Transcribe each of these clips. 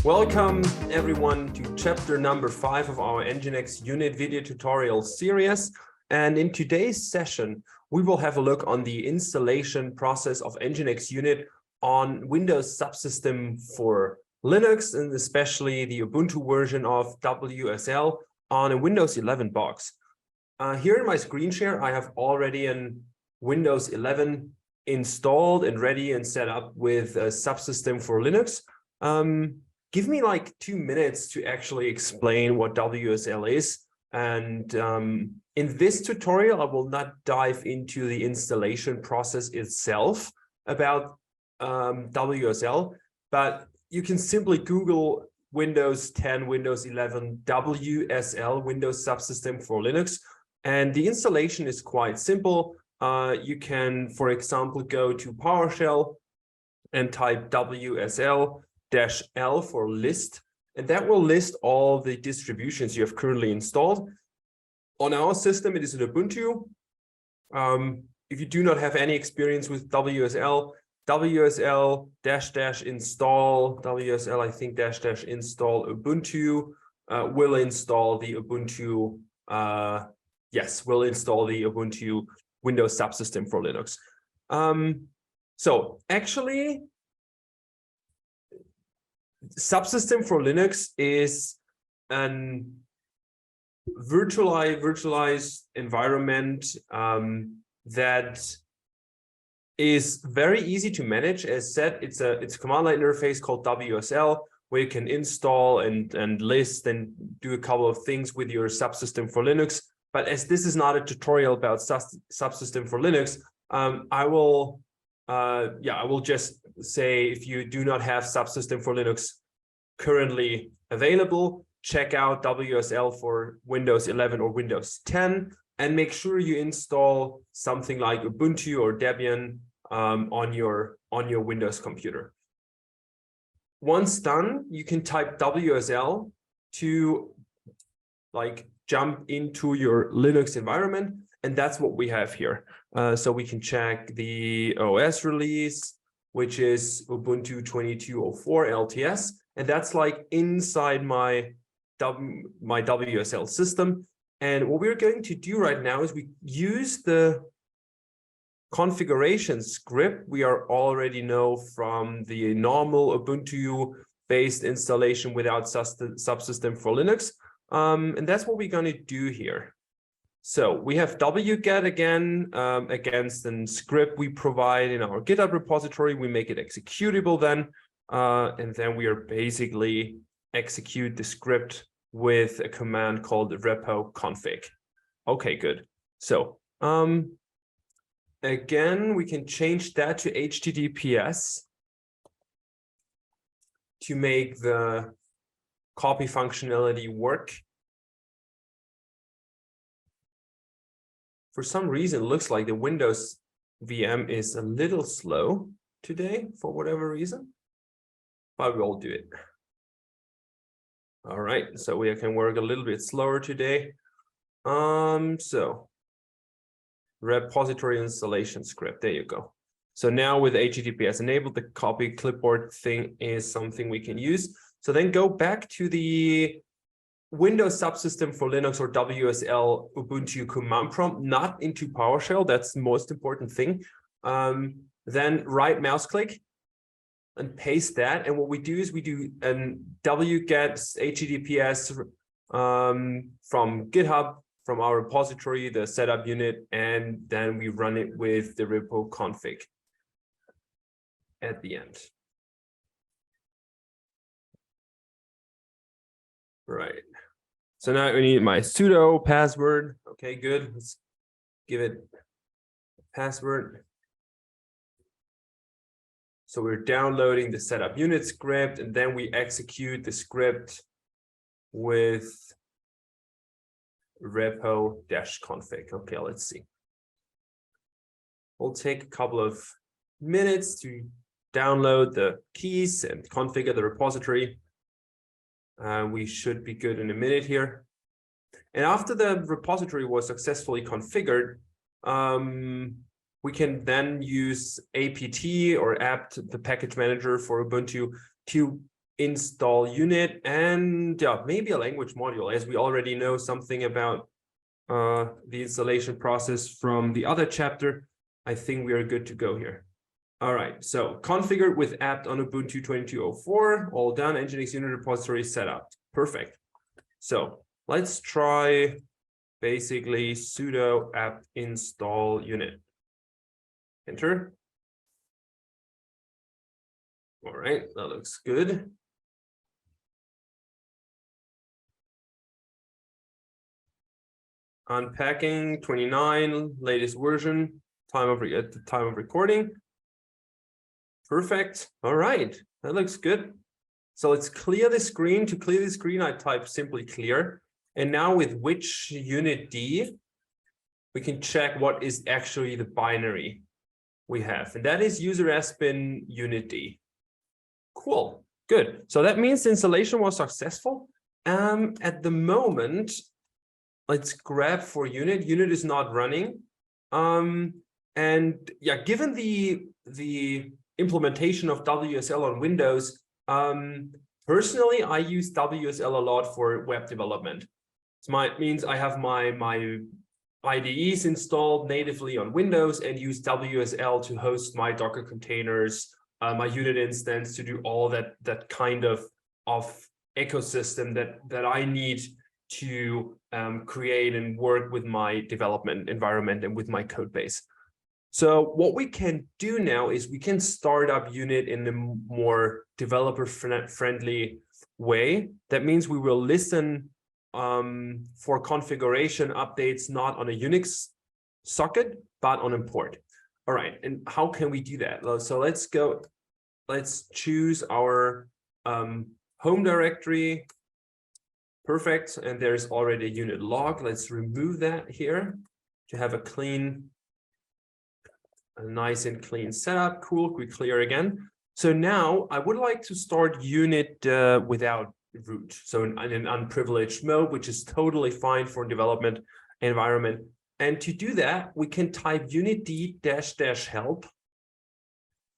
Welcome everyone to chapter number 5 of our NGINX Unit video tutorial series. And in today's session, we will have a look on the installation process of NGINX Unit on Windows Subsystem for Linux, and especially the Ubuntu version of WSL on a Windows 11 box. Here in my screen share, I have already an Windows 11 installed and ready and set up with a Subsystem for Linux. Give me like 2 minutes to actually explain what WSL is. And in this tutorial, I will not dive into the installation process itself about WSL, but you can simply Google Windows 10, Windows 11, WSL, Windows Subsystem for Linux. And the installation is quite simple. You can, for example, go to PowerShell and type WSL-L for list, and that will list all the distributions you have currently installed. On our system, it is an Ubuntu. If you do not have any experience with WSL, WSL-install, WSL, I think, --install Ubuntu will install the Ubuntu, will install the Ubuntu Windows Subsystem for Linux. So actually, Subsystem for Linux is an virtualized environment that is very easy to manage. As said, it's a command line interface called WSL, where you can install and list and do a couple of things with your Subsystem for Linux. But as this is not a tutorial about Subsystem for Linux, I will just say, if you do not have Subsystem for Linux currently available, check out WSL for Windows 11 or Windows 10, and make sure you install something like Ubuntu or Debian on your Windows computer. Once done, you can type WSL to jump into your Linux environment, and that's what we have here. So we can check the OS release, which is Ubuntu 22.04 LTS, and that's like inside my WSL system. And what we're going to do right now is we use the configuration script we already know from the normal Ubuntu-based installation without Subsystem for Linux. And that's what we're going to do here. So we have wget again against a script we provide in our GitHub repository. We make it executable then, and then we are basically execute the script with a command called repo config. Okay, good. So again, we can change that to HTTPS to make the copy functionality work. For some reason, it looks like the Windows VM is a little slow today for whatever reason, but we'll do it. All right, so we can work a little bit slower today. So repository installation script, there you go. So now with HTTPS enabled, the copy clipboard thing is something we can use. So then go back to the Windows Subsystem for Linux or WSL Ubuntu command prompt, not into PowerShell. That's the most important thing. Then right mouse click and paste that. And what we do is we do an wget HTTPS from GitHub, from our repository, the setup unit, and then we run it with the repo config at the end. Right. So now we need my sudo password. Okay, good. Let's give it a password. So we're downloading the setup unit script, and then we execute the script with repo-config. Okay, let's see. We'll take a couple of minutes to download the keys and configure the repository. We should be good in a minute here. And after the repository was successfully configured, we can then use apt or apt, the package manager for Ubuntu, to install unit, and yeah, maybe a language module, as we already know something about the installation process from the other chapter. I think we are good to go here. All right, so configured with apt on Ubuntu 22.04, all done. NGINX Unit repository set up. Perfect. So let's try basically sudo apt install unit. Enter. All right, that looks good. Unpacking 29, latest version, at the time of recording. Perfect. All right, that looks good. So let's clear the screen. To clear the screen, I type simply clear. And now with which unit D, we can check what is actually the binary we have. And that is user bin unit D. Cool, good. So that means the installation was successful. At the moment, let's grab for unit. Unit is not running. And yeah, given the implementation of WSL on Windows, personally, I use WSL a lot for web development. So it means I have my IDEs installed natively on Windows and use WSL to host my Docker containers, my unit instance, to do all that kind of ecosystem that I need to create and work with my development environment and with my code base. So what we can do now is we can start up unit in a more developer-friendly way. That means we will listen for configuration updates, not on a Unix socket, but on import. All right, and how can we do that? So let's choose our home directory. Perfect, and there's already a unit log. Let's remove that here to have a nice and clean setup. Cool, we clear again. So now I would like to start unit without root. So in an unprivileged mode, which is totally fine for development environment. And to do that, we can type unit d --help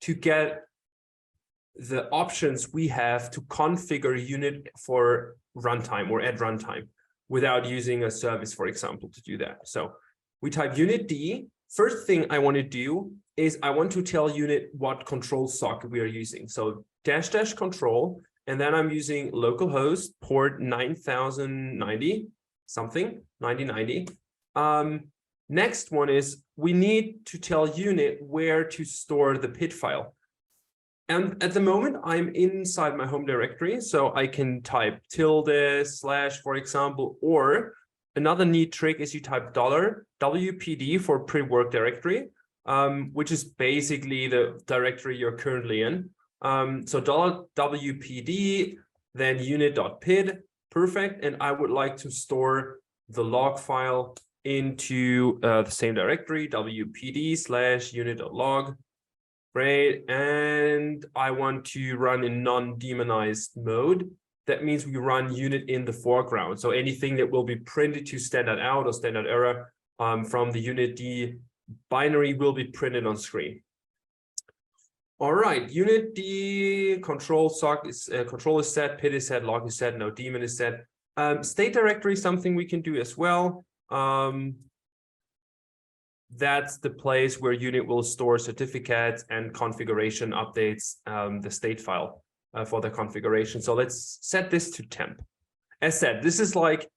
to get the options we have to configure unit for runtime or at runtime without using a service, for example, to do that. So we type unit d. First thing I want to do is I want to tell unit what control socket we are using. So -- control, and then I'm using localhost port 9090 something 9090. Next one is we need to tell unit where to store the PID file. And at the moment, I'm inside my home directory, so I can type // for example, or another neat trick is you type $WPD for pre-work directory, which is basically the directory you're currently in. So $WPD, then unit.pid, perfect. And I would like to store the log file into the same directory, WPD/unit.log. Great. And I want to run in non-demonized mode. That means we run unit in the foreground. So anything that will be printed to standard out or standard error from the unit D binary will be printed on screen. All right, unit D control is set, PID is set, log is set, no daemon is set. State directory is something we can do as well. That's the place where unit will store certificates and configuration updates, the state file for the configuration. So let's set this to temp. As said, this is like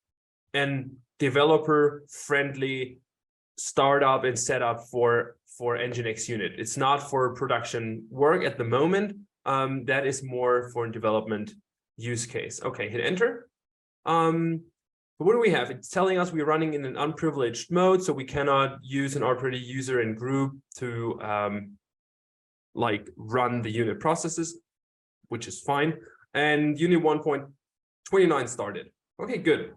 an developer-friendly startup and setup for NGINX Unit. It's not for production work at the moment. That is more for a development use case. Okay, hit enter. What do we have? It's telling us we're running in an unprivileged mode, so we cannot use an arbitrary user and group to like run the unit processes, which is fine. And unit 1.29 started. Okay, good.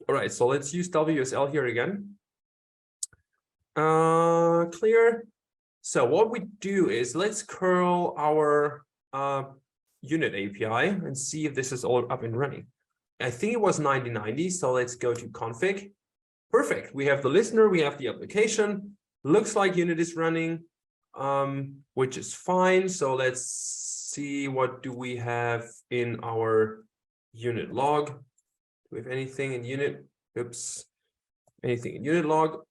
All right, so let's use WSL here again. Clear. So what we do is let's curl our unit API and see if this is all up and running. I think it was 9090, so let's go to config. Perfect. We have the listener, we have the application. Looks like unit is running. which is fine. So let's see, what do we have in our unit log? Do we have anything in unit? Oops, anything in unit log?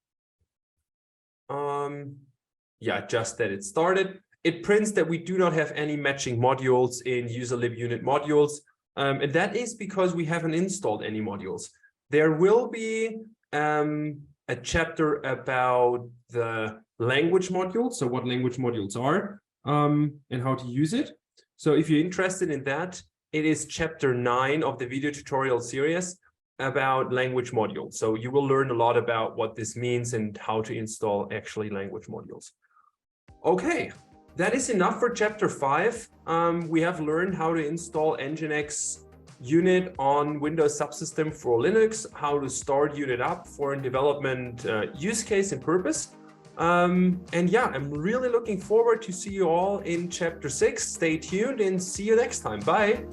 Yeah, just that it started. It prints that we do not have any matching modules in user-lib unit modules. And that is because we haven't installed any modules. There will be a chapter about the language module, so what language modules are, and how to use it. So if you're interested in that, it is chapter 9 of the video tutorial series about language modules. So you will learn a lot about what this means and how to install actually language modules. Okay, that is enough for chapter 5. We have learned how to install NGINX Unit on Windows Subsystem for Linux, how to start Unit up for a development use case and purpose. And yeah, I'm really looking forward to see you all in chapter 6. Stay tuned and see you next time. Bye.